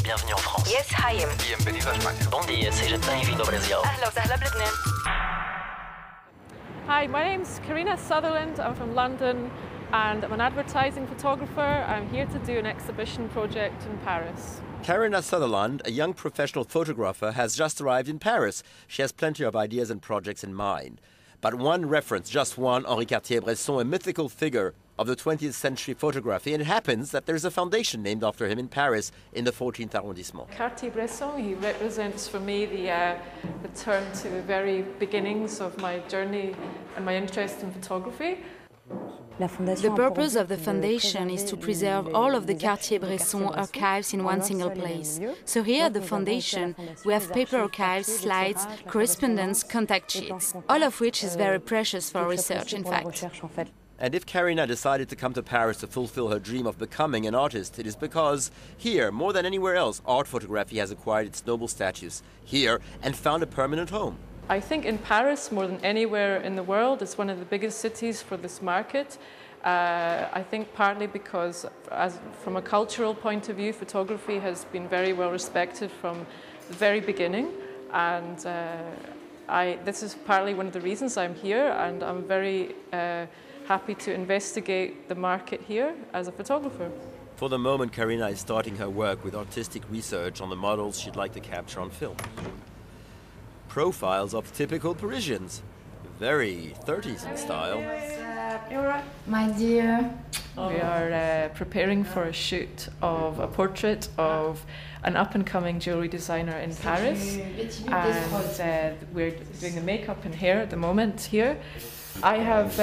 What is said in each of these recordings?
bienvenue en France. Yes, Haim. Bienvenido a España. Bom dia, seja bem-vindo ao Brasil. أهلا وسهلا بلبنان. Hi, my name's Karina Sutherland. I'm from London and I'm an advertising photographer. I'm here to do an exhibition project in Paris. Karina Sutherland, a young professional photographer, has just arrived in Paris. She has plenty of ideas and projects in mind. But one reference, just one, Henri Cartier-Bresson, a mythical figure of the 20th century photography, and it happens that there's a foundation named after him in Paris in the 14th arrondissement. Cartier-Bresson, he represents for me the return to the very beginnings of my journey and my interest in photography. The purpose of the foundation is to preserve all of the Cartier-Bresson archives in one single place. So here at the foundation, we have paper archives, slides, correspondence, contact sheets, all of which is very precious for research, in fact. And if Karina decided to come to Paris to fulfill her dream of becoming an artist, it is because here, more than anywhere else, art photography has acquired its noble status here and found a permanent home. I think in Paris, more than anywhere in the world, it's one of the biggest cities for this market. I think partly because, from a cultural point of view, photography has been very well respected from the very beginning. And this is partly one of the reasons I'm here, and I'm very happy to investigate the market here as a photographer. For the moment, Karina is starting her work with artistic research on the models she'd like to capture on film. Profiles of typical Parisians, very 30s in style. My dear. We are preparing for a shoot of a portrait of an up-and-coming jewellery designer in Paris, and we're doing the makeup and hair at the moment here. I have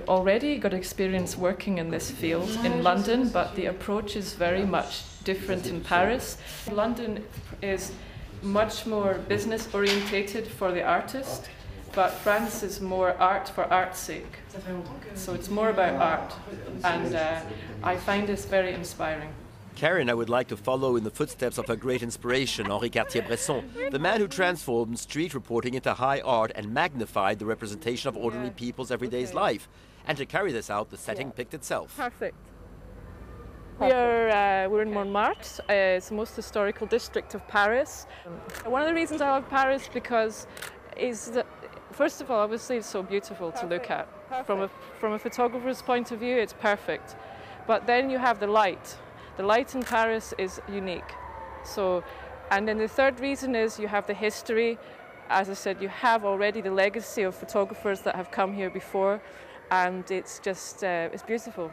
already got experience working in this field in London, but the approach is very much different in Paris. London is much more business orientated for the artist, but France is more art for art's sake. So it's more about art, and I find this very inspiring. Karina would like to follow in the footsteps of her great inspiration, Henri Cartier-Bresson, the man who transformed street reporting into high art and magnified the representation of ordinary people's everyday life. And to carry this out, the setting picked itself. Perfect. We're in Montmartre. It's the most historical district of Paris. One of the reasons I love Paris is that, first of all, obviously it's so beautiful to look at. From a photographer's point of view, it's perfect. But then you have the light. The light in Paris is unique. And then the third reason is you have the history. As I said, you have already the legacy of photographers that have come here before, and it's just, it's beautiful.